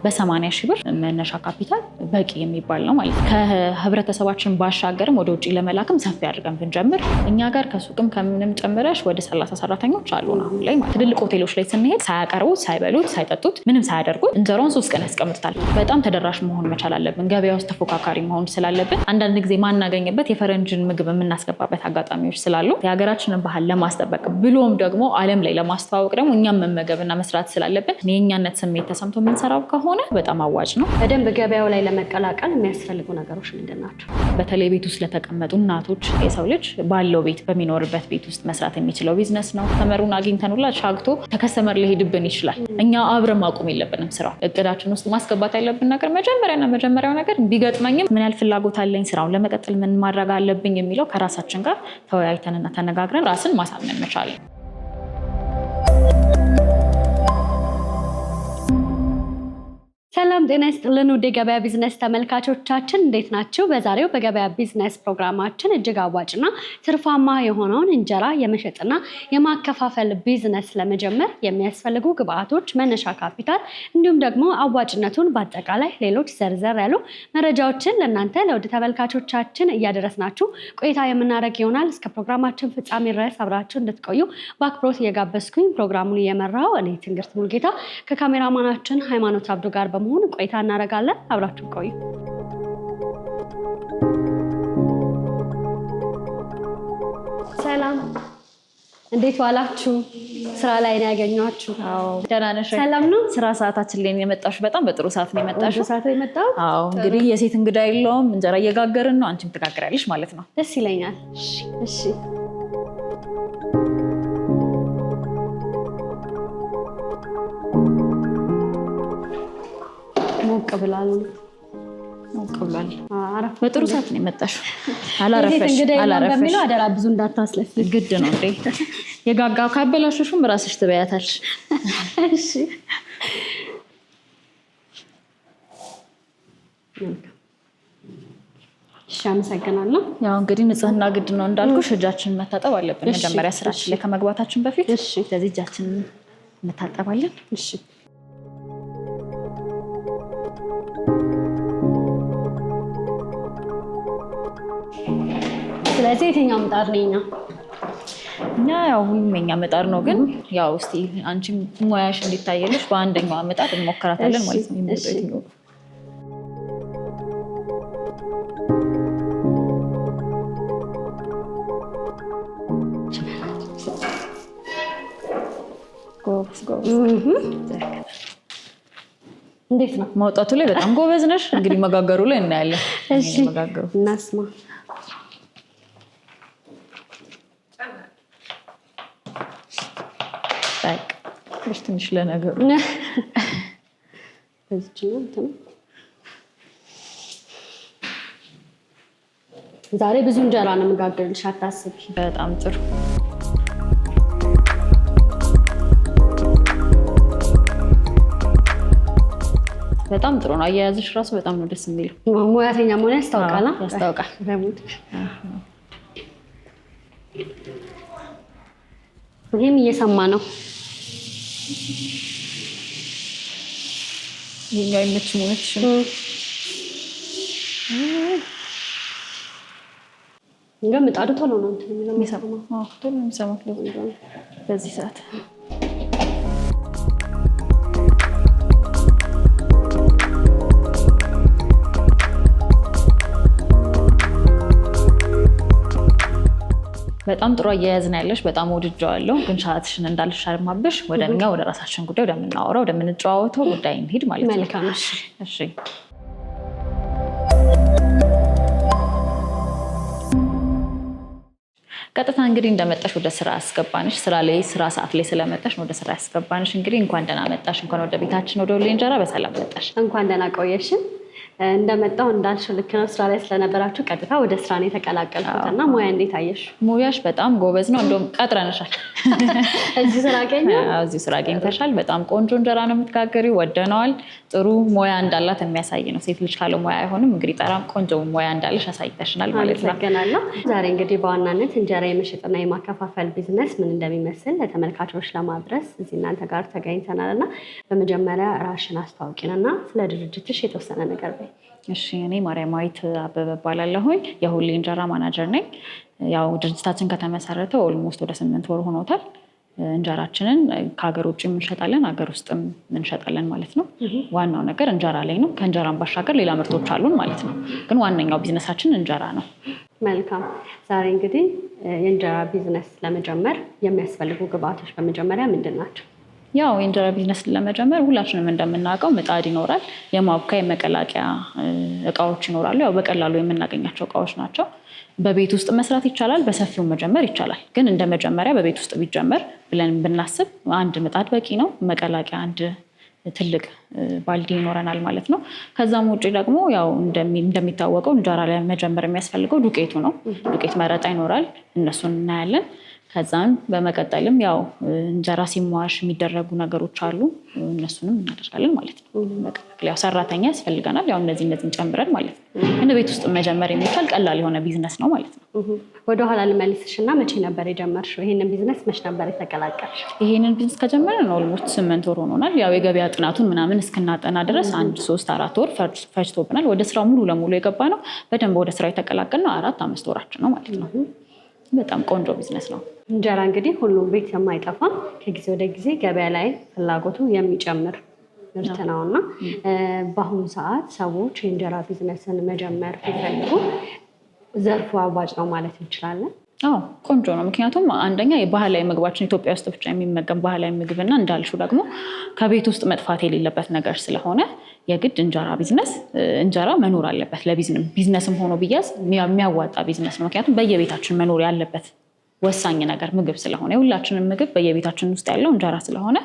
በ80 ሺህ ብር መነሻ ካፒታል በቂ የሚባል ነው ማለት ነው። ከህብረተሰባችን ባሻገርም ወደ ውጪ ለመላክም ሰፊ አድርገን ብንጀምር እኛ ጋር ከሱቅም ከምንም ጨምረሽ ወደ 30 ሰራተኞች አሉን አሁን ላይ ማለት። ትልልቅ ሆቴሎች ላይ ስንሄድ ሳያቀርቡት፣ ሳይበሉት፣ ሳይጠጡት ምንም ሳያደርጉት እንጀራውን 3 ቀን ያስቀምጡታል። በጣም ተደራሽ መሆን መቻል አለብን። ገበያ ውስጥ ተፎካካሪ መሆን ስላለብን አንዳንድ ጊዜ ማናገኝበት የፈረንጅን ምግብ የምናስገባበት አጋጣሚዎች ስላሉ የሀገራችንን ባህል ለማስጠበቅ ብሎም ደግሞ ዓለም ላይ ለማስተዋወቅ ደግሞ እኛም መመገብና መስራት ስላለብን የእኛነት ስሜት ተሰምቶ የምንሰራው ከሆነ በጣም አዋጭ ነው። በደንብ ገበያው ላይ ለመቀላቀል የሚያስፈልጉ ነገሮች ምንድን ናቸው? በተለይ ቤት ውስጥ ለተቀመጡ እናቶች የሰው ልጅ ባለው ቤት በሚኖርበት ቤት ውስጥ መስራት የሚችለው ቢዝነስ ነው። ተመሩን አግኝተንላ ሻግቶ ተከስተመር ሊሄድብን ይችላል። እኛ አብረን ማቆም የለብንም። ስራው እቅዳችን ውስጥ ማስገባት ያለብን ነገር መጀመሪያው ነገር ቢገጥመኝም ምን ያህል ፍላጎት አለኝ፣ ስራውን ለመቀጠል ምን ማድረግ አለብኝ የሚለው ከራሳችን ጋር ተወያይተንና ተነጋግረን ራስን ማሳመን መቻል። ሰላም ጤና ይስጥልን ውድ የገበያ ቢዝነስ ተመልካቾቻችን እንዴት ናችሁ? በዛሬው በገበያ ቢዝነስ ፕሮግራማችን እጅግ አዋጭና ትርፋማ የሆነውን እንጀራ የመሸጥና የማከፋፈል ቢዝነስ ለመጀመር የሚያስፈልጉ ግብአቶች፣ መነሻ ካፒታል እንዲሁም ደግሞ አዋጭነቱን በአጠቃላይ ሌሎች ዘርዘር ያሉ መረጃዎችን ለእናንተ ለውድ ተመልካቾቻችን እያደረስናችሁ ቆይታ የምናደርግ ይሆናል። እስከ ፕሮግራማችን ፍጻሜ ድረስ አብራችሁ እንድትቆዩ በአክብሮት እየጋበዝኩኝ ፕሮግራሙን እየመራው እኔ ትንግርት ሙልጌታ ከካሜራማናችን ሃይማኖት አብዱ ጋር በመሆን ቆይታ እናደርጋለን። አብራችሁ ቆዩ። ሰላም እንዴት ዋላችሁ? ስራ ላይ ነው ያገኘኋችሁ? አዎ ደህና ነሽ? ሰላም ነው። ስራ ሰዓታችን ላይ የመጣሽ በጣም በጥሩ ሰዓት ነው የመጣሽ። በጥሩ ሰዓት ነው የመጣው? አዎ እንግዲህ የሴት እንግዳ የለውም፣ እንጀራ እየጋገርን ነው፣ አንቺም ትጋግራለሽ ማለት ነው። ደስ ይለኛል። እሺ ሞቅ ብሏል። በጥሩ ሰዓት ነው የመጣሽው። አላረፈሽ በሚለው አደራ ብዙ እንዳታስለፊ። ግድ ነው እንዴ? የጋጋው ካበላሽሽም ራስሽ ትበያታለሽ። እሺ አመሰግናለሁ። ያው እንግዲህ ንጽህና ግድ ነው እንዳልኩሽ፣ እጃችንን መታጠብ አለብን መጀመሪያ ስራችን ላይ ከመግባታችን በፊት። ስለዚህ እጃችንን እንታጠባለን። እሺ ስለዚህ የትኛው ምጣድ ነው? እኛ ያው ሁሉም የኛ ምጣድ ነው፣ ግን ያው እስቲ አንቺም ሙያሽ እንዲታየልሽ በአንደኛው ምጣድ እንሞክራታለን ማለት ነው። እንዴት ነው ማውጣቱ ላይ? በጣም ጎበዝ ነሽ። እንግዲህ መጋገሩ ላይ እናያለን። እሺ እናስማ። ትንሽ ለነገሩ ዛሬ ብዙ እንጀራ ነው የምጋግርልሽ፣ አታስቢ። በጣም ጥሩ። በጣም ጥሩ ነው። አያያዝሽ ራሱ በጣም ነው ደስ የሚለው። ሙያተኛ መሆን ያስታውቃል። ያስታውቃል። ይህም እየሰማ ነው። ይሄኛው አይመችም ሆነች። እንግዲህ ምጣዱ ቶሎ ነው የሚሰማው። ቶሎ ነው የሚሰማው በዚህ ሰዓት። በጣም ጥሩ አያያዝ ነው ያለሽ። በጣም ወድጄዋለሁ። ግን ሰዓትሽን እንዳልሻማብሽ ወደኛ ወደ ራሳችን ጉዳይ ወደምናወራው ወደምንጨዋወተው ጉዳይ እንሂድ ማለት ነው። መልካም። እሺ ቀጥታ እንግዲህ እንደመጣሽ ወደ ስራ አስገባንሽ። ስራ ሰዓት ላይ ስለመጣሽ ወደ ስራ አስገባንሽ። እንግዲህ እንኳን ደህና መጣሽ። እንኳን ወደ ቤታችን ወደ ሁሌ እንጀራ በሰላም መጣሽ። እንኳን ደህና ቆየሽን። እንደመጣው እንዳልሽው ልክ ነው። ስራ ላይ ስለነበራችሁ ቀጥታ ወደ ስራ ነው የተቀላቀልኩት እና ሙያ እንዴት አየሽ? ሙያሽ በጣም ጎበዝ ነው። እንደውም ቀጥረንሻል። እዚህ ስራ አገኘሁ። እዚህ ስራ አገኝተሻል። በጣም ቆንጆ እንጀራ ነው የምትጋገሪው። ወደነዋል። ጥሩ ሙያ እንዳላት የሚያሳይ ነው። ሴት ልጅ ካለ ሙያ አይሆንም። እንግዲህ በጣም ቆንጆ ሙያ እንዳለሽ አሳይተሽናል ማለት ነው። አመሰግናለሁ። ዛሬ እንግዲህ በዋናነት እንጀራ የመሸጥና የማከፋፈል ቢዝነስ ምን እንደሚመስል ለተመልካቾች ለማድረስ እዚህ እናንተ ጋር ተገኝተናል እና በመጀመሪያ ራስሽን አስተዋውቂንና ስለ ድርጅትሽ የተወሰነ ነገር በይ። እሺ፣ እኔ ማርያማዊት አበበ እባላለሁኝ። የሁሌ እንጀራ ማናጀር ነኝ። ያው ድርጅታችን ከተመሰረተ ኦልሞስት ወደ 8 ወር ሆኖታል። እንጀራችንን ከሀገር ውጭ እንሸጣለን፣ ሀገር ውስጥም እንሸጣለን ማለት ነው። ዋናው ነገር እንጀራ ላይ ነው። ከእንጀራን ባሻገር ሌላ ምርቶች አሉን ማለት ነው። ግን ዋነኛው ቢዝነሳችን እንጀራ ነው። መልካም። ዛሬ እንግዲህ የእንጀራ ቢዝነስ ለመጀመር የሚያስፈልጉ ግብአቶች በመጀመሪያ ምንድን ናቸው? ያው የእንጀራ ቢዝነስ ለመጀመር ሁላችንም እንደምናውቀው ምጣድ ይኖራል፣ የማቡካያ የመቀላቂያ እቃዎች ይኖራሉ። ያው በቀላሉ የምናገኛቸው እቃዎች ናቸው። በቤት ውስጥ መስራት ይቻላል፣ በሰፊው መጀመር ይቻላል። ግን እንደ መጀመሪያ በቤት ውስጥ ቢጀመር ብለን ብናስብ አንድ ምጣድ በቂ ነው። መቀላቂያ አንድ ትልቅ ባልዲ ይኖረናል ማለት ነው። ከዛም ውጭ ደግሞ ያው እንደሚታወቀው እንጀራ ለመጀመር የሚያስፈልገው ዱቄቱ ነው። ዱቄት መረጣ ይኖራል፣ እነሱን እናያለን። ከዛም በመቀጠልም ያው እንጀራ ሲሟሽ የሚደረጉ ነገሮች አሉ፣ እነሱንም እናደርጋለን ማለት ነው። ያው ሰራተኛ ያስፈልገናል። ያው እነዚህን ጨምረን ማለት ነው። እንደ ቤት ውስጥ መጀመር የሚቻል ቀላል የሆነ ቢዝነስ ነው ማለት ነው። ወደኋላ ልመልስሽ እና መቼ ነበር የጀመርሽው? ይሄንን ቢዝነስ መቼ ነበር የተቀላቀልሽ? ይሄንን ቢዝነስ ከጀመርን ኦልሞስት 8 ወር ሆኖናል። ያው የገበያ ጥናቱን ምናምን እስክናጠና ድረስ 1-3-4 ወር ፈጅቶብናል። ወደ ስራው ሙሉ ለሙሉ የገባ ነው። በደንብ ወደ ስራው የተቀላቀልነው 4-5 ወራችን ነው ማለት ነው። በጣም ቆንጆ ቢዝነስ ነው። እንጀራ እንግዲህ ሁሉም ቤት የማይጠፋ ከጊዜ ወደ ጊዜ ገበያ ላይ ፍላጎቱ የሚጨምር ምርት ነው እና በአሁኑ ሰዓት ሰዎች የእንጀራ ቢዝነስን መጀመር ቢፈልጉ ዘርፉ አዋጭ ነው ማለት እንችላለን? አዎ ቆንጆ ነው። ምክንያቱም አንደኛ የባህላዊ ምግባችን ኢትዮጵያ ውስጥ ብቻ የሚመገብ ባህላዊ ምግብና እንዳልሽው ደግሞ ከቤት ውስጥ መጥፋት የሌለበት ነገር ስለሆነ የግድ እንጀራ ቢዝነስ እንጀራ መኖር አለበት። ቢዝነስም ሆኖ ቢያዝ የሚያዋጣ ቢዝነስ ነው። ምክንያቱም በየቤታችን መኖር ያለበት ወሳኝ ነገር ምግብ ስለሆነ የሁላችንም ምግብ በየቤታችን ውስጥ ያለው እንጀራ ስለሆነ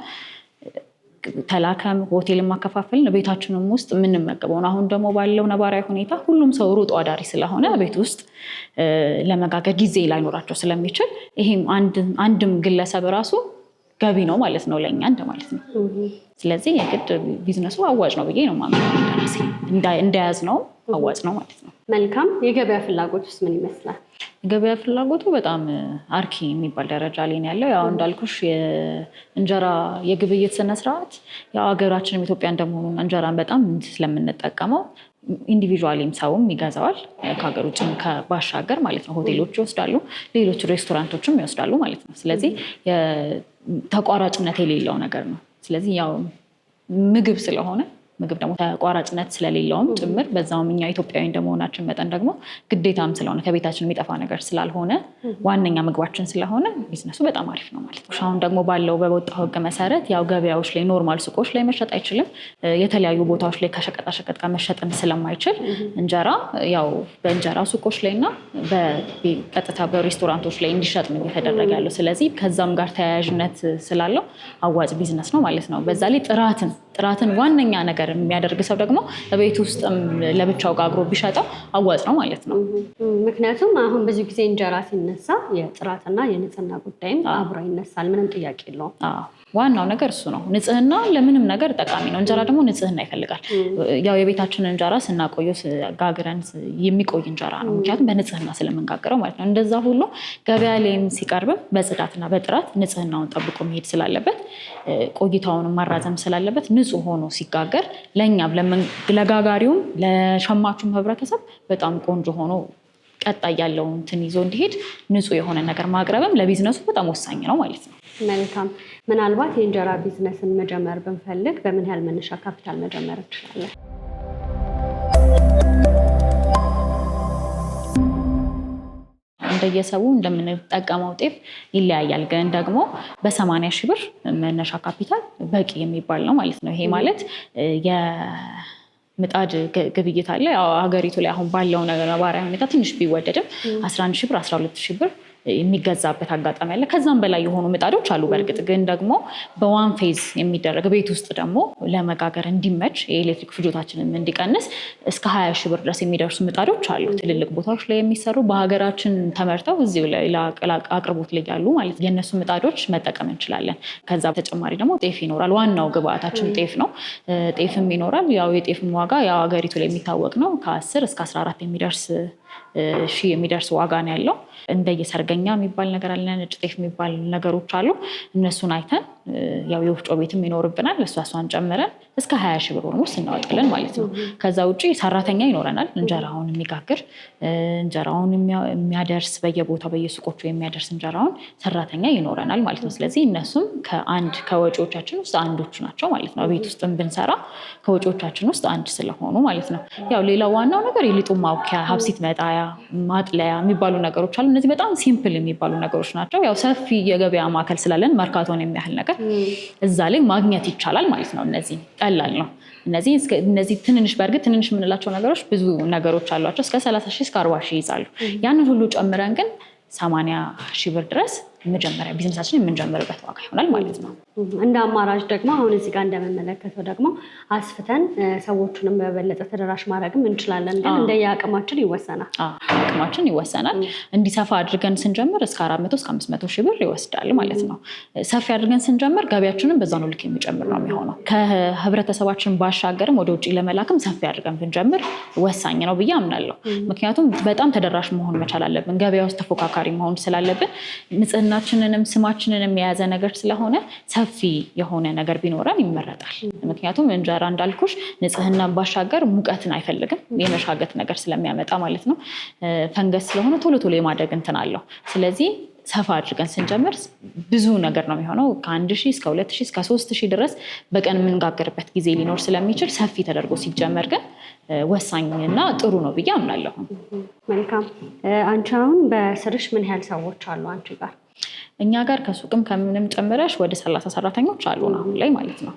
ተላከም ሆቴል ማከፋፈልን ቤታችንም ውስጥ የምንመገበው ነው። አሁን ደግሞ ባለው ነባራዊ ሁኔታ ሁሉም ሰው ሩጦ አዳሪ ስለሆነ ቤት ውስጥ ለመጋገር ጊዜ ላይኖራቸው ስለሚችል ይሄም አንድም ግለሰብ ራሱ ገቢ ነው ማለት ነው ለእኛ ማለት ነው። ስለዚህ የግድ ቢዝነሱ አዋጭ ነው ብዬ ነው የማምነው። እንደያዝ ነው አዋጭ ነው ማለት ነው። መልካም። የገበያ ፍላጎት ውስጥ ምን ይመስላል? የገበያ ፍላጎቱ በጣም አርኪ የሚባል ደረጃ ላይ ነው ያለው። ያው እንዳልኩሽ የእንጀራ የግብይት ስነስርዓት ያው ሀገራችንም ኢትዮጵያ እንደመሆኑ እንጀራን በጣም ስለምንጠቀመው ኢንዲቪዥዋሊም ሰውም ይገዛዋል ከሀገር ውጭም ባሻገር ማለት ነው። ሆቴሎች ይወስዳሉ፣ ሌሎች ሬስቶራንቶችም ይወስዳሉ ማለት ነው። ስለዚህ ተቋራጭነት የሌለው ነገር ነው። ስለዚህ ያው ምግብ ስለሆነ ምግብ ደግሞ ተቋራጭነት ስለሌለውም ጭምር በዛውም እኛ ኢትዮጵያዊ እንደመሆናችን መጠን ደግሞ ግዴታም ስለሆነ ከቤታችን የሚጠፋ ነገር ስላልሆነ ዋነኛ ምግባችን ስለሆነ ቢዝነሱ በጣም አሪፍ ነው ማለት ነው። አሁን ደግሞ ባለው በወጣው ሕግ መሰረት ያው ገበያዎች ላይ ኖርማል ሱቆች ላይ መሸጥ አይችልም። የተለያዩ ቦታዎች ላይ ከሸቀጣሸቀጥ ጋር መሸጥም ስለማይችል እንጀራ ያው በእንጀራ ሱቆች ላይ እና በቀጥታ በሬስቶራንቶች ላይ እንዲሸጥ ነው እየተደረገ ያለው። ስለዚህ ከዛም ጋር ተያያዥነት ስላለው አዋጭ ቢዝነስ ነው ማለት ነው። በዛ ላይ ጥራትን ዋነኛ ነገር የሚያደርግ ሰው ደግሞ በቤት ውስጥ ለብቻው ጋግሮ ቢሸጠው አዋጭ ነው ማለት ነው። ምክንያቱም አሁን ብዙ ጊዜ እንጀራ ሲነሳ የጥራትና የንጽህና ጉዳይም አብሮ ይነሳል። ምንም ጥያቄ የለውም። ዋናው ነገር እሱ ነው። ንጽህና ለምንም ነገር ጠቃሚ ነው። እንጀራ ደግሞ ንጽህና ይፈልጋል። ያው የቤታችንን እንጀራ ስናቆየው ጋግረን የሚቆይ እንጀራ ነው። ምክንያቱም በንጽህና ስለምንጋግረው ማለት ነው። እንደዛ ሁሉ ገበያ ላይም ሲቀርብም በጽዳትና በጥራት ንጽህናውን ጠብቆ መሄድ ስላለበት ቆይታውን ማራዘም ስላለበት ንጹህ ሆኖ ሲጋገር ለእኛም ለጋጋሪውም ለሸማቹም ህብረተሰብ በጣም ቆንጆ ሆኖ ቀጣይ ያለውን እንትን ይዞ እንዲሄድ ንጹህ የሆነ ነገር ማቅረብም ለቢዝነሱ በጣም ወሳኝ ነው ማለት ነው። መልካም። ምናልባት የእንጀራ ቢዝነስን መጀመር ብንፈልግ በምን ያህል መነሻ ካፒታል መጀመር እንችላለን? እንደየሰቡ እንደምንጠቀመው ጤፍ ይለያያል። ግን ደግሞ በ80 ሺህ ብር መነሻ ካፒታል በቂ የሚባል ነው ማለት ነው። ይሄ ማለት ምጣድ ግብይት አለ። ያው ሀገሪቱ ላይ አሁን ባለው ነባራዊ ሁኔታ ትንሽ ቢወደድም 11 ሺህ ብር 12 ሺህ ብር የሚገዛበት አጋጣሚ አለ። ከዛም በላይ የሆኑ ምጣዶች አሉ። በእርግጥ ግን ደግሞ በዋን ፌዝ የሚደረግ ቤት ውስጥ ደግሞ ለመጋገር እንዲመች የኤሌክትሪክ ፍጆታችንን እንዲቀንስ እስከ 20 ሺህ ብር ድረስ የሚደርሱ ምጣዶች አሉ። ትልልቅ ቦታዎች ላይ የሚሰሩ በሀገራችን ተመርተው እዚሁ ላይ አቅርቦት ላይ ያሉ ማለት የእነሱ ምጣዶች መጠቀም እንችላለን። ከዛ በተጨማሪ ደግሞ ጤፍ ይኖራል። ዋናው ግብአታችን ጤፍ ነው። ጤፍም ይኖራል። ያው የጤፍም ዋጋ ያው ሀገሪቱ ላይ የሚታወቅ ነው። ከ10 እስከ 14 የሚደርስ ዋጋ ነው ያለው። እንደየሰርገኛ የሚባል ነገር አለ፣ ነጭ ጤፍ የሚባል ነገሮች አሉ። እነሱን አይተን ያው የወፍጮ ቤትም ይኖርብናል። እሷን ጨምረን እስከ 20 ሺህ ብር ውስጥ እናወጣለን ማለት ነው። ከዛ ውጭ ሰራተኛ ይኖረናል። እንጀራውን የሚጋግር እንጀራውን የሚያደርስ በየቦታው በየሱቆቹ የሚያደርስ እንጀራውን ሰራተኛ ይኖረናል ማለት ነው። ስለዚህ እነሱም ከወጪዎቻችን ውስጥ አንዶቹ ናቸው ማለት ነው። ቤት ውስጥም ብንሰራ ከወጪዎቻችን ውስጥ አንድ ስለሆኑ ማለት ነው። ያው ሌላው ዋናው ነገር የሊጡ ማቡኪያ፣ ሀብሲት መጣያ፣ ማጥለያ የሚባሉ ነገሮች አሉ። እነዚህ በጣም ሲምፕል የሚባሉ ነገሮች ናቸው። ያው ሰፊ የገበያ ማዕከል ስላለን መርካቶን የሚያህል ነገር እዛ ላይ ማግኘት ይቻላል ማለት ነው። እነዚህ ቀላል ነው። እነዚህ ትንንሽ በእርግጥ ትንንሽ የምንላቸው ነገሮች ብዙ ነገሮች አሏቸው። እስከ 30 ሺህ እስከ 40 ሺህ ይይዛሉ። ያንን ሁሉ ጨምረን ግን 80 ሺህ ብር ድረስ መጀመሪያ ቢዝነሳችን የምንጀምርበት ዋጋ ይሆናል ማለት ነው። እንደ አማራጭ ደግሞ አሁን እዚህ ጋር እንደምንመለከተው ደግሞ አስፍተን ሰዎቹንም በበለጠ ተደራሽ ማድረግም እንችላለን። ግን እንደየአቅማችን ይወሰናል። አቅማችን ይወሰናል። እንዲሰፋ አድርገን ስንጀምር እስከ 400 እስከ 500 ሺህ ብር ይወስዳል ማለት ነው። ሰፊ አድርገን ስንጀምር ገቢያችንን በዛ ነው ልክ የሚጨምር ነው የሚሆነው። ከህብረተሰባችን ባሻገርም ወደ ውጭ ለመላክም ሰፊ አድርገን ብንጀምር ወሳኝ ነው ብዬ አምናለሁ። ምክንያቱም በጣም ተደራሽ መሆን መቻል አለብን። ገበያ ውስጥ ተፎካካሪ መሆን ስላለብን ንጽህናችንንም ስማችንንም የያዘ ነገር ስለሆነ ሰፊ የሆነ ነገር ቢኖረን ይመረጣል። ምክንያቱም እንጀራ እንዳልኩሽ ንጽህና ባሻገር ሙቀትን አይፈልግም፣ የመሻገት ነገር ስለሚያመጣ ማለት ነው። ፈንገስ ስለሆነ ቶሎ ቶሎ የማደግ እንትን አለው። ስለዚህ ሰፋ አድርገን ስንጀምር ብዙ ነገር ነው የሚሆነው። ከ1000 እስከ 2000 እስከ 3000 ድረስ በቀን የምንጋገርበት ጊዜ ሊኖር ስለሚችል ሰፊ ተደርጎ ሲጀመር ግን ወሳኝና ጥሩ ነው ብዬ አምናለሁ። መልካም። አንቺ አሁን በስርሽ ምን ያህል ሰዎች አሉ አንቺ ጋር? እኛ ጋር ከሱቅም ከምንም ጨምረሽ ወደ 30 ሰራተኞች አሉን አሁን ላይ ማለት ነው።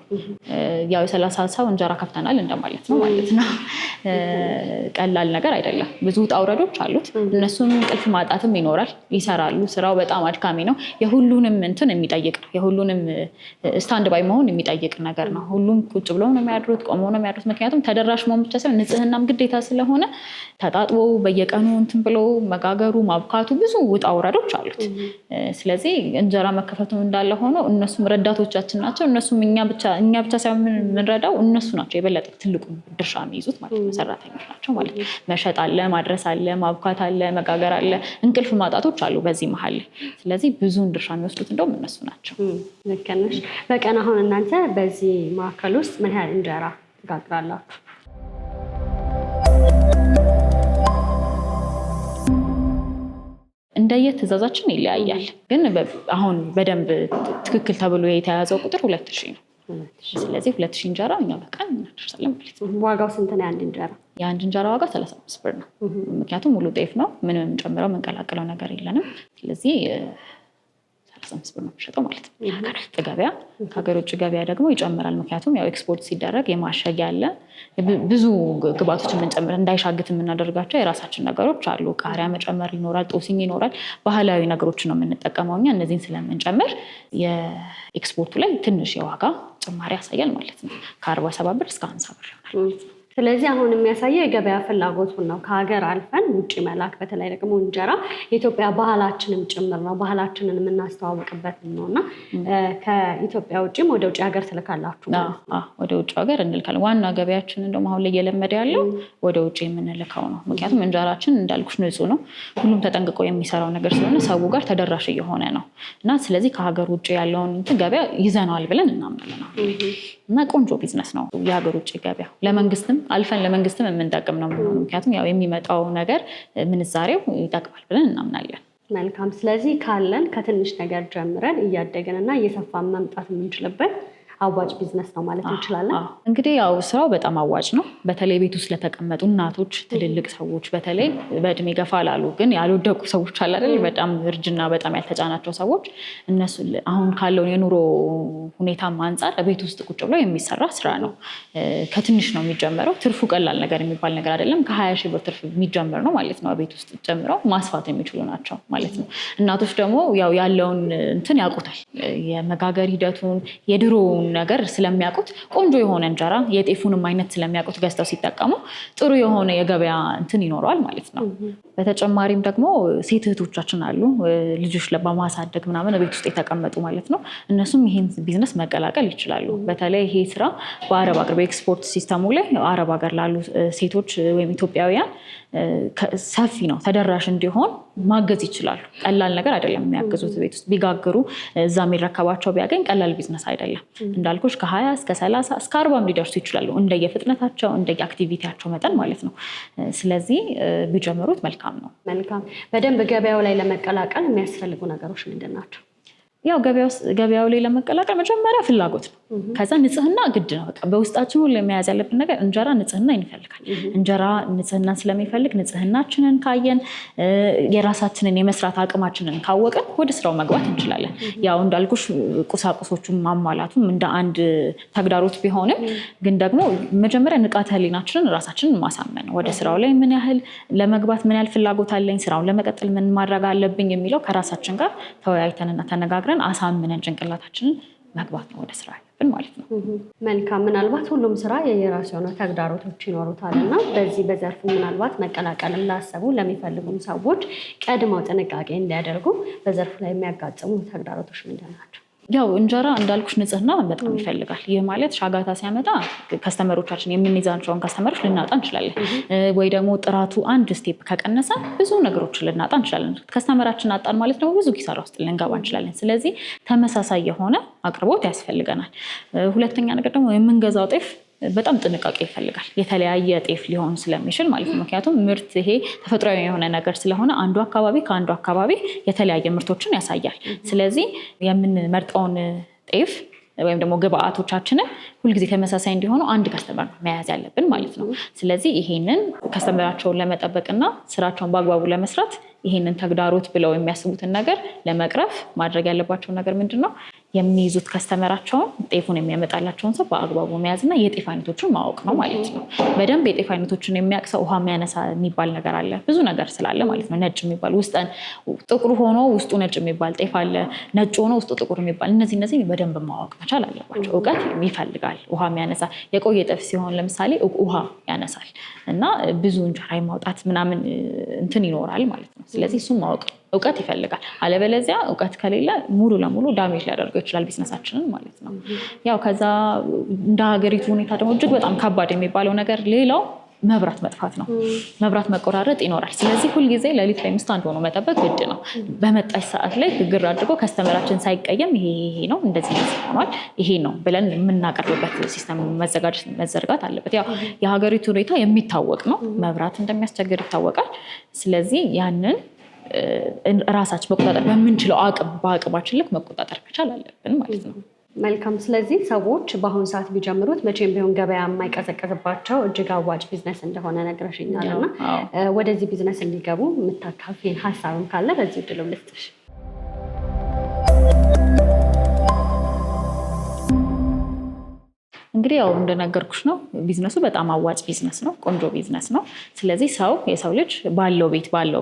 ያው 30 ሰው እንጀራ ከፍተናል እንደማለት ነው ማለት ነው። ቀላል ነገር አይደለም። ብዙ ውጣ ውረዶች አሉት። እነሱም እንቅልፍ ማጣትም ይኖራል። ይሰራሉ። ስራው በጣም አድካሚ ነው። የሁሉንም እንትን የሚጠይቅ ነው። የሁሉንም ስታንድ ባይ መሆን የሚጠይቅ ነገር ነው። ሁሉም ቁጭ ብለው ነው የሚያድሩት፣ ቆመው ነው የሚያድሩት። ምክንያቱም ተደራሽ መሆን ብቻ ሳይሆን ንጽህናም ግዴታ ስለሆነ ተጣጥቦ በየቀኑ እንትን ብሎ መጋገሩ ማብካቱ ብዙ ውጣ ውረዶች አሉት። ስለዚህ እንጀራ መከፈቱ እንዳለ ሆኖ እነሱም ረዳቶቻችን ናቸው። እነሱም እኛ ብቻ ሳይሆን የምንረዳው እነሱ ናቸው። የበለጠ ትልቁን ድርሻ የሚይዙት ማለት ነው። ሰራተኞች ናቸው ማለት ነው። መሸጥ አለ፣ ማድረስ አለ፣ ማብካት አለ፣ መጋገር አለ፣ እንቅልፍ ማጣቶች አሉ በዚህ መሀል። ስለዚህ ብዙውን ድርሻ የሚወስዱት እንደውም እነሱ ናቸው። ልክ ነሽ። በቀን አሁን እናንተ በዚህ ማዕከል ውስጥ ምን ያህል እንጀራ ትጋግራላችሁ? እንደየትእዛዛችን ይለያያል። ግን አሁን በደንብ ትክክል ተብሎ የተያዘው ቁጥር 2000 ነው። ስለዚህ 2000 እንጀራ እኛ በቀን እናደርሳለን ማለት ነው። ዋጋው ስንት ነው የአንድ እንጀራ? የአንድ እንጀራ ዋጋ 35 ብር ነው። ምክንያቱም ሙሉ ጤፍ ነው። ምንም የምንጨምረው የምንቀላቅለው ነገር የለንም። ስለዚህ 35 ብር ነው የሚሸጠው ማለት ነው። የሀገር ውስጥ ገበያ ከሀገር ውጭ ገበያ ደግሞ ይጨምራል። ምክንያቱም ያው ኤክስፖርት ሲደረግ የማሸጊያ አለ፣ ብዙ ግብአቶችን የምንጨምር እንዳይሻግት የምናደርጋቸው የራሳችን ነገሮች አሉ። ቃሪያ መጨመር ይኖራል፣ ጦስኝ ይኖራል። ባህላዊ ነገሮችን ነው የምንጠቀመው እኛ። እነዚህን ስለምንጨምር የኤክስፖርቱ ላይ ትንሽ የዋጋ ጭማሪ ያሳያል ማለት ነው። ከ47 ብር እስከ 50 ብር ይሆናል ማለት ነው። ስለዚህ አሁን የሚያሳየው የገበያ ፍላጎቱን ነው። ከሀገር አልፈን ውጭ መላክ፣ በተለይ ደግሞ እንጀራ የኢትዮጵያ ባህላችንም ጭምር ነው። ባህላችንን የምናስተዋወቅበት ነው እና ከኢትዮጵያ ውጭም ወደ ውጭ ሀገር ትልካላችሁ? ወደ ውጭ ሀገር እንልካለን። ዋና ገበያችን እንደውም አሁን ላይ እየለመደ ያለው ወደ ውጭ የምንልከው ነው። ምክንያቱም እንጀራችን እንዳልኩሽ ንጹህ ነው። ሁሉም ተጠንቅቆ የሚሰራው ነገር ስለሆነ ሰው ጋር ተደራሽ እየሆነ ነው እና ስለዚህ ከሀገር ውጭ ያለውን ገበያ ይዘነዋል ብለን እናምናለን እና ቆንጆ ቢዝነስ ነው የሀገር ውጭ ገበያ። ለመንግስትም አልፈን ለመንግስትም የምንጠቅም ነው የሚሆነው። ምክንያቱም ያው የሚመጣው ነገር ምንዛሬው ይጠቅማል ብለን እናምናለን። መልካም። ስለዚህ ካለን ከትንሽ ነገር ጀምረን እያደግንና እየሰፋን መምጣት የምንችልበት አዋጭ ቢዝነስ ነው ማለት እንችላለን። እንግዲህ ያው ስራው በጣም አዋጭ ነው። በተለይ ቤት ውስጥ ለተቀመጡ እናቶች፣ ትልልቅ ሰዎች፣ በተለይ በእድሜ ገፋ ላሉ ግን ያልወደቁ ሰዎች አለ አይደል፣ በጣም እርጅና በጣም ያልተጫናቸው ሰዎች እነሱ አሁን ካለው የኑሮ ሁኔታም አንጻር ቤት ውስጥ ቁጭ ብለው የሚሰራ ስራ ነው። ከትንሽ ነው የሚጀምረው። ትርፉ ቀላል ነገር የሚባል ነገር አይደለም። ከ20 ሺህ ብር ትርፍ የሚጀምር ነው ማለት ነው። ቤት ውስጥ ጀምረው ማስፋት የሚችሉ ናቸው ማለት ነው። እናቶች ደግሞ ያው ያለውን እንትን ያውቁታል። የመጋገር ሂደቱን የድሮውን ነገር ስለሚያውቁት ቆንጆ የሆነ እንጀራ የጤፉንም አይነት ስለሚያውቁት ገዝተው ሲጠቀሙ ጥሩ የሆነ የገበያ እንትን ይኖረዋል ማለት ነው። በተጨማሪም ደግሞ ሴት እህቶቻችን አሉ ልጆች በማሳደግ ምናምን ቤት ውስጥ የተቀመጡ ማለት ነው። እነሱም ይሄን ቢዝነስ መቀላቀል ይችላሉ። በተለይ ይሄ ስራ በአረብ ሀገር በኤክስፖርት ሲስተሙ ላይ አረብ ሀገር ላሉ ሴቶች ወይም ኢትዮጵያውያን ሰፊ ነው፣ ተደራሽ እንዲሆን ማገዝ ይችላሉ። ቀላል ነገር አይደለም የሚያገዙት። ቤት ውስጥ ቢጋግሩ እዛ የሚረከባቸው ቢያገኝ ቀላል ቢዝነስ አይደለም። እንዳልኩሽ ከ20 እስከ 30 እስከ 40 ሊደርሱ ይችላሉ እንደየፍጥነታቸው እንደየአክቲቪቲያቸው መጠን ማለት ነው። ስለዚህ ቢጀምሩት መልካም ነው። መልካም። በደንብ ገበያው ላይ ለመቀላቀል የሚያስፈልጉ ነገሮች ምንድን ናቸው? ያው ገበያው ላይ ለመቀላቀል መጀመሪያ ፍላጎት ነው። ከዛ ንጽህና ግድ ነው። በቃ በውስጣችን ሁሉ መያዝ ያለብን ነገር እንጀራ ንጽህና ይፈልጋል። እንጀራ ንጽህናን ስለሚፈልግ ንጽህናችንን ካየን የራሳችንን የመስራት አቅማችንን ካወቅን ወደ ስራው መግባት እንችላለን። ያው እንዳልኩሽ ቁሳቁሶቹን ማሟላቱም እንደ አንድ ተግዳሮት ቢሆንም ግን ደግሞ መጀመሪያ ንቃተ ህሊናችንን ራሳችንን ማሳመን፣ ወደ ስራው ላይ ምን ያህል ለመግባት ምን ያህል ፍላጎት አለኝ፣ ስራውን ለመቀጠል ምን ማድረግ አለብኝ የሚለው ከራሳችን ጋር ተወያይተንና ተነጋግረን አሳምነን ጭንቅላታችንን መግባት ነው ወደ ስራ ያለብን ማለት ነው። መልካም። ምናልባት ሁሉም ስራ የራሱ የሆነ ተግዳሮቶች ይኖሩታል እና በዚህ በዘርፉ ምናልባት መቀላቀልም ላሰቡ ለሚፈልጉም ሰዎች ቀድመው ጥንቃቄ እንዲያደርጉ በዘርፉ ላይ የሚያጋጥሙ ተግዳሮቶች ምንድን ናቸው? ያው እንጀራ እንዳልኩሽ ንጽህና በጣም ይፈልጋል። ይህ ማለት ሻጋታ ሲያመጣ ከስተመሮቻችን የምንይዛቸውን ከስተመሮች ልናጣ እንችላለን። ወይ ደግሞ ጥራቱ አንድ ስቴፕ ከቀነሰ ብዙ ነገሮችን ልናጣ እንችላለን። ከስተመራችን አጣን ማለት ደግሞ ብዙ ኪሳራ ውስጥ ልንገባ እንችላለን። ስለዚህ ተመሳሳይ የሆነ አቅርቦት ያስፈልገናል። ሁለተኛ ነገር ደግሞ የምንገዛው ጤፍ በጣም ጥንቃቄ ይፈልጋል። የተለያየ ጤፍ ሊሆን ስለሚችል ማለት ነው። ምክንያቱም ምርት ይሄ ተፈጥሯዊ የሆነ ነገር ስለሆነ አንዱ አካባቢ ከአንዱ አካባቢ የተለያየ ምርቶችን ያሳያል። ስለዚህ የምንመርጠውን ጤፍ ወይም ደግሞ ግብአቶቻችንን ሁልጊዜ ተመሳሳይ እንዲሆኑ አንድ ከስተመር መያዝ ያለብን ማለት ነው። ስለዚህ ይሄንን ከስተመራቸውን ለመጠበቅና ስራቸውን በአግባቡ ለመስራት ይሄንን ተግዳሮት ብለው የሚያስቡትን ነገር ለመቅረፍ ማድረግ ያለባቸው ነገር ምንድን ነው? የሚይዙት ከስተመራቸውን ጤፉን የሚያመጣላቸውን ሰው በአግባቡ መያዝና የጤፍ አይነቶችን ማወቅ ነው ማለት ነው። በደንብ የጤፍ አይነቶችን የሚያውቅ ሰው ውሃ የሚያነሳ የሚባል ነገር አለ። ብዙ ነገር ስላለ ማለት ነው። ነጭ የሚባል ውስጠን ጥቁር ሆኖ ውስጡ ነጭ የሚባል ጤፍ አለ። ነጭ ሆኖ ውስጡ ጥቁር የሚባል እነዚህ በደንብ ማወቅ መቻል አለባቸው። እውቀት ይፈልጋል። ውሃ የሚያነሳ የቆየ ጤፍ ሲሆን ለምሳሌ ውሃ ያነሳል እና ብዙ እንጀራ ማውጣት ምናምን እንትን ይኖራል ማለት ነው። ስለዚህ እሱም ማወቅ እውቀት ይፈልጋል። አለበለዚያ እውቀት ከሌለ ሙሉ ለሙሉ ዳሜጅ ሊያደርገው ይችላል ቢዝነሳችንን ማለት ነው። ያው ከዛ እንደ ሀገሪቱ ሁኔታ ደግሞ እጅግ በጣም ከባድ የሚባለው ነገር ሌላው መብራት መጥፋት ነው። መብራት መቆራረጥ ይኖራል። ስለዚህ ሁልጊዜ ሌሊት ላይ ስታንድ ሆኖ መጠበቅ ግድ ነው። በመጣች ሰዓት ላይ ግግር አድርጎ ከስተመራችን ሳይቀየም ይሄ ነው እንደዚህ ሆኗል ይሄ ነው ብለን የምናቀርብበት ሲስተም መዘርጋት አለበት። ያው የሀገሪቱ ሁኔታ የሚታወቅ ነው። መብራት እንደሚያስቸግር ይታወቃል። ስለዚህ ያንን ራሳችን መቆጣጠር በምንችለው በአቅማችን ልክ መቆጣጠር መቻል አለብን ማለት ነው። መልካም። ስለዚህ ሰዎች በአሁኑ ሰዓት ቢጀምሩት መቼም ቢሆን ገበያ የማይቀዘቀዝባቸው እጅግ አዋጭ ቢዝነስ እንደሆነ ነግረሽኛል እና ወደዚህ ቢዝነስ እንዲገቡ የምታካፊን ሀሳብም ካለ በዚህ ዕድሉ ልስጥሽ። እንግዲህ ያው እንደነገርኩሽ ነው ቢዝነሱ በጣም አዋጭ ቢዝነስ ነው። ቆንጆ ቢዝነስ ነው። ስለዚህ የሰው ልጅ ባለው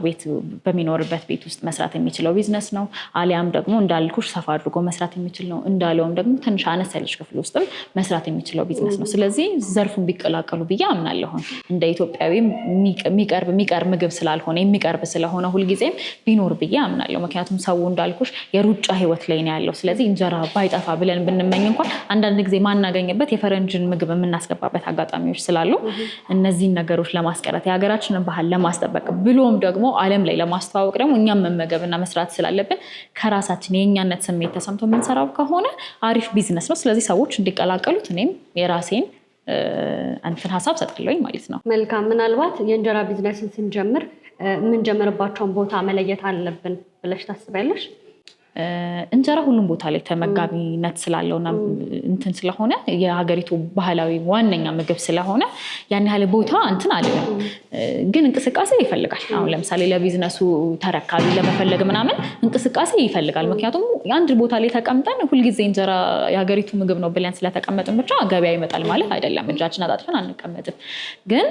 ቤት በሚኖርበት ቤት ውስጥ መስራት የሚችለው ቢዝነስ ነው። አሊያም ደግሞ እንዳልኩሽ ሰፋ አድርጎ መስራት የሚችል ነው። እንዳለውም ደግሞ ትንሽ አነስ ያለች ክፍል ውስጥም መስራት የሚችለው ቢዝነስ ነው። ስለዚህ ዘርፉን ቢቀላቀሉ ብዬ አምናለሁ። እንደ ኢትዮጵያዊ የሚቀርብ ምግብ ስላልሆነ የሚቀርብ ስለሆነ ሁልጊዜም ቢኖር ብዬ አምናለሁ። ምክንያቱም ሰው እንዳልኩሽ የሩጫ ህይወት ላይ ነው ያለው። ስለዚህ እንጀራ ባይጠፋ ብለን ብንመኝ እንኳን አንዳንድ ጊዜ ማናገኝበት የፈረንጅን ምግብ የምናስገባበት አጋጣሚዎች ስላሉ እነዚህን ነገሮች ለማስቀረት የሀገራችንን ባህል ለማስጠበቅ ብሎም ደግሞ ዓለም ላይ ለማስተዋወቅ ደግሞ እኛም መመገብና መስራት ስላለብን ከራሳችን የእኛነት ስሜት ተሰምቶ የምንሰራው ከሆነ አሪፍ ቢዝነስ ነው። ስለዚህ ሰዎች እንዲቀላቀሉት እኔም የራሴን ሀሳብ ሰጣለሁኝ ማለት ነው። መልካም። ምናልባት የእንጀራ ቢዝነስን ስንጀምር የምንጀምርባቸውን ቦታ መለየት አለብን ብለሽ ታስቢያለሽ? እንጀራ ሁሉም ቦታ ላይ ተመጋቢነት ስላለውና እንትን ስለሆነ የሀገሪቱ ባህላዊ ዋነኛ ምግብ ስለሆነ ያን ያህል ቦታ እንትን አይደለም፣ ግን እንቅስቃሴ ይፈልጋል። አሁን ለምሳሌ ለቢዝነሱ ተረካቢ ለመፈለግ ምናምን እንቅስቃሴ ይፈልጋል። ምክንያቱም አንድ ቦታ ላይ ተቀምጠን ሁልጊዜ እንጀራ የሀገሪቱ ምግብ ነው ብለን ስለተቀመጥን ብቻ ገበያ ይመጣል ማለት አይደለም። እጃችን አጣጥፈን አንቀመጥም። ግን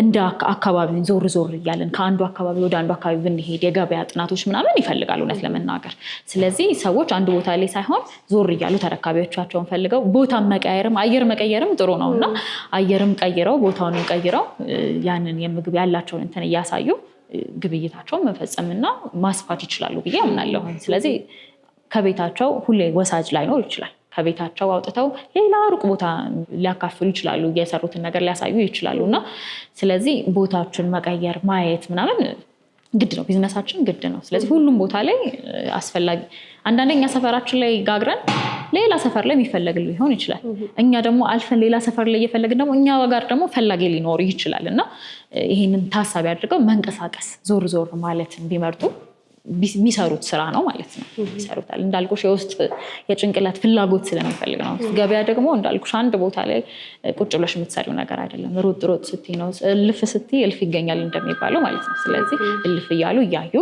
እንደ አካባቢ ዞር ዞር እያለን ከአንዱ አካባቢ ወደ አንዱ አካባቢ ብንሄድ የገበያ ጥናቶች ምናምን ይፈልጋሉ እውነት ለመናገር። ስለዚህ ሰዎች አንድ ቦታ ላይ ሳይሆን ዞር እያሉ ተረካቢዎቻቸውን ፈልገው ቦታ መቀየርም አየር መቀየርም ጥሩ ነው እና አየርም ቀይረው ቦታውንም ቀይረው ያንን የምግብ ያላቸውን እንትን እያሳዩ ግብይታቸውን መፈጸምና ማስፋት ይችላሉ ብዬ አምናለሁ። ስለዚህ ከቤታቸው ሁሌ ወሳጅ ላይኖር ይችላል። ከቤታቸው አውጥተው ሌላ ሩቅ ቦታ ሊያካፍሉ ይችላሉ፣ የሰሩትን ነገር ሊያሳዩ ይችላሉ እና ስለዚህ ቦታዎችን መቀየር ማየት ምናምን ግድ ነው፣ ቢዝነሳችን ግድ ነው። ስለዚህ ሁሉም ቦታ ላይ አስፈላጊ። አንዳንዴ እኛ ሰፈራችን ላይ ጋግረን ሌላ ሰፈር ላይ የሚፈለግ ሊሆን ይችላል። እኛ ደግሞ አልፈን ሌላ ሰፈር ላይ እየፈለግን ደግሞ እኛ ጋር ደግሞ ፈላጊ ሊኖር ይችላል እና ይህንን ታሳቢ አድርገው መንቀሳቀስ ዞር ዞር ማለትን ቢመርጡ የሚሰሩት ስራ ነው ማለት ነው። ይሰሩታል እንዳልኩሽ የውስጥ የጭንቅላት ፍላጎት ስለሚፈልግ ነው። ገበያ ደግሞ እንዳልኩሽ አንድ ቦታ ላይ ቁጭ ብለሽ የምትሰሪው ነገር አይደለም። ሮጥ ሮጥ ስትይ ነው፣ እልፍ ስትይ እልፍ ይገኛል እንደሚባለው ማለት ነው። ስለዚህ እልፍ እያሉ እያዩ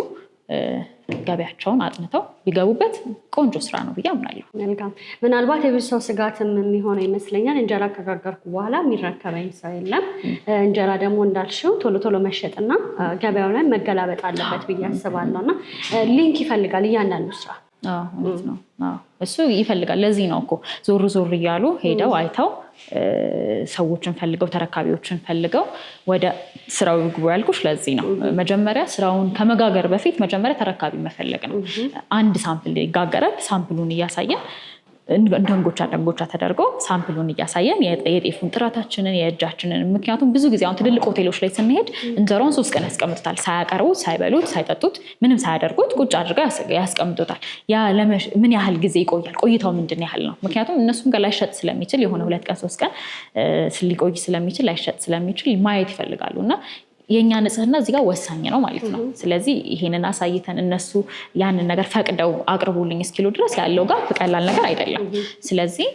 ገበያቸውን አጥንተው ቢገቡበት ቆንጆ ስራ ነው ብዬ አምናለሁ። መልካም። ምናልባት የብዙ ሰው ስጋትም የሚሆነው ይመስለኛል እንጀራ ከጋገርኩ በኋላ የሚረከበኝ ሰው የለም። እንጀራ ደግሞ እንዳልሽው ቶሎ ቶሎ መሸጥና ገበያው ላይ መገላበጥ አለበት ብዬ አስባለሁ እና ሊንክ ይፈልጋል እያንዳንዱ ስራ። እውነት ነው። እሱ ይፈልጋል። ለዚህ ነው እኮ ዞር ዞር እያሉ ሄደው አይተው ሰዎችን ፈልገው ተረካቢዎችን ፈልገው ወደ ስራው ይግቡ ያልኩሽ ለዚህ ነው። መጀመሪያ ስራውን ከመጋገር በፊት መጀመሪያ ተረካቢ መፈለግ ነው። አንድ ሳምፕል ይጋገራል። ሳምፕሉን እያሳየን ደንጎቻ ተደርጎ ሳምፕሉን እያሳየን የጤፉን ጥራታችንን የእጃችንን። ምክንያቱም ብዙ ጊዜ አሁን ትልልቅ ሆቴሎች ላይ ስንሄድ እንጀራውን 3 ቀን ያስቀምጡታል። ሳያቀርቡት፣ ሳይበሉት፣ ሳይጠጡት፣ ምንም ሳያደርጉት ቁጭ አድርገው ያስቀምጡታል። ያ ምን ያህል ጊዜ ይቆያል? ቆይታው ምንድን ያህል ነው? ምክንያቱም እነሱም ጋር ላይሸጥ ስለሚችል የሆነ 2 ቀን 3 ቀን ሊቆይ ስለሚችል ላይሸጥ ስለሚችል ማየት ይፈልጋሉ እና የኛ ንጽህና እዚህ ጋር ወሳኝ ነው ማለት ነው። ስለዚህ ይሄንን አሳይተን እነሱ ያንን ነገር ፈቅደው አቅርቡልኝ እስኪሉ ድረስ ያለው ጋር ቀላል ነገር አይደለም። ስለዚህ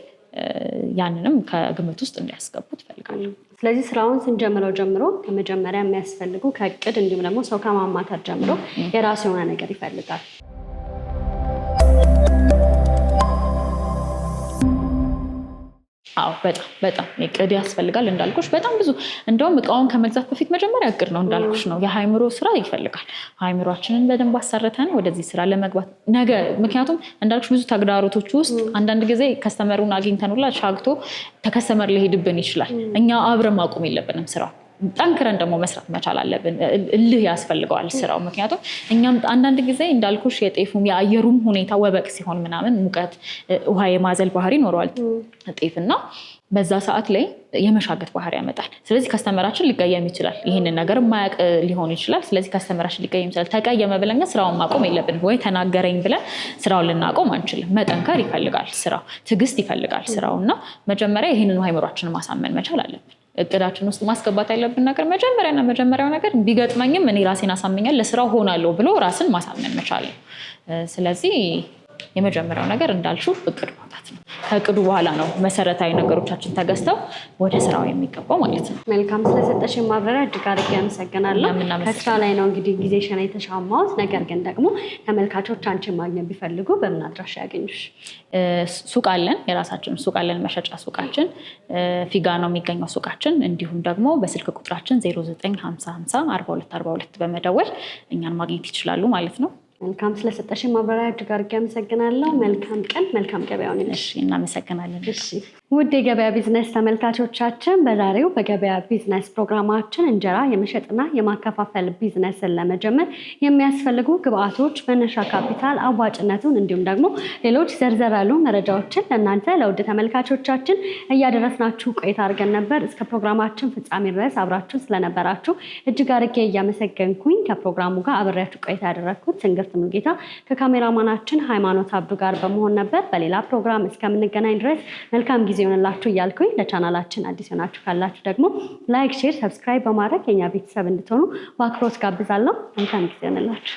ያንንም ከግምት ውስጥ እንዲያስገቡ ትፈልጋለሁ። ስለዚህ ስራውን ስንጀምረው ጀምሮ ከመጀመሪያ የሚያስፈልጉ ከእቅድ እንዲሁም ደግሞ ሰው ከማማከር ጀምሮ የራሱ የሆነ ነገር ይፈልጋል። አዎ በጣም እቅድ ያስፈልጋል። እንዳልኩሽ በጣም ብዙ እንደውም እቃውን ከመግዛት በፊት መጀመሪያ እቅድ ነው እንዳልኩሽ ነው። የሃይምሮ ስራ ይፈልጋል። ሃይምሮአችንን በደንብ አሰርተን ወደዚህ ስራ ለመግባት ነገ ምክንያቱም እንዳልኩሽ ብዙ ተግዳሮቶች ውስጥ አንዳንድ ጊዜ ከስተመሩን አግኝተን ሁላ ሻግቶ ተከስተመር ሊሄድብን ይችላል። እኛ አብረን ማቆም የለብንም ስራው ጠንክረን ደግሞ መስራት መቻል አለብን። እልህ ያስፈልገዋል ስራው። ምክንያቱም እኛም አንዳንድ ጊዜ እንዳልኩሽ የጤፉም የአየሩም ሁኔታ ወበቅ ሲሆን ምናምን ሙቀት ውሃ የማዘል ባህሪ ይኖረዋል ጤፍና በዛ ሰዓት ላይ የመሻገት ባህሪ ያመጣል። ስለዚህ ከስተመራችን ሊቀየም ይችላል። ይህንን ነገር የማያውቅ ሊሆን ይችላል። ስለዚህ ከስተመራችን ሊቀየም ይችላል። ተቀየመ ብለን ስራውን ማቆም የለብን ወይ ተናገረኝ ብለን ስራውን ልናቆም አንችልም። መጠንከር ይፈልጋል ስራው፣ ትዕግስት ይፈልጋል ስራው እና መጀመሪያ ይህንን ሃይምሯችንን ማሳመን መቻል አለብን። እቅዳችን ውስጥ ማስገባት ያለብን ነገር መጀመሪያው ነገር ቢገጥመኝም እኔ ራሴን አሳምኛል ለስራው ሆናለሁ ብሎ ራስን ማሳመን መቻል ነው። ስለዚህ የመጀመሪያው ነገር እንዳልሽው እቅድ ማውጣት ነው። ከእቅዱ በኋላ ነው መሰረታዊ ነገሮቻችን ተገዝተው ወደ ስራው የሚገባው ማለት ነው። መልካም። ስለሰጠሽ ማብራሪያ እጅግ አድርጌ አመሰግናለሁ። ከስራ ላይ ነው እንግዲህ ጊዜሽን የተሻማሁት። ነገር ግን ደግሞ ተመልካቾች አንቺን ማግኘት ቢፈልጉ በምን አድራሻ ያገኙሽ? ሱቅ አለን፣ የራሳችን ሱቅ አለን። መሸጫ ሱቃችን ፊጋ ነው የሚገኘው ሱቃችን። እንዲሁም ደግሞ በስልክ ቁጥራችን 0950504242 በመደወል እኛን ማግኘት ይችላሉ ማለት ነው። መልካም። ስለሰጠሽኝ ማብራሪያ እጅግ አድርጌ አመሰግናለሁ። መልካም ቀን፣ መልካም ገበያ ይሁንልሽ። እናመሰግናለን። ውድ የገበያ ቢዝነስ ተመልካቾቻችን በዛሬው በገበያ ቢዝነስ ፕሮግራማችን እንጀራ የመሸጥና የማከፋፈል ቢዝነስን ለመጀመር የሚያስፈልጉ ግብአቶች፣ መነሻ ካፒታል፣ አዋጭነቱን እንዲሁም ደግሞ ሌሎች ዘርዘር ያሉ መረጃዎችን ለእናንተ ለውድ ተመልካቾቻችን እያደረስናችሁ ቆይታ አድርገን ነበር። እስከ ፕሮግራማችን ፍጻሜ ድረስ አብራችሁ ስለነበራችሁ እጅግ አድርጌ እያመሰገንኩኝ ከፕሮግራሙ ጋር አብሬያችሁ ቆይታ ያደረግኩት ትንግርት ሙሉጌታ ከካሜራማናችን ሃይማኖት አብዱ ጋር በመሆን ነበር። በሌላ ፕሮግራም እስከምንገናኝ ድረስ መልካም ጊዜ ይሆንላችሁ እያልኩኝ ለቻናላችን አዲስ ሆናችሁ ካላችሁ ደግሞ ላይክ፣ ሼር፣ ሰብስክራይብ በማድረግ የኛ ቤተሰብ እንድትሆኑ በአክብሮት ጋብዛለሁ። መልካም ጊዜ ይሆንላችሁ።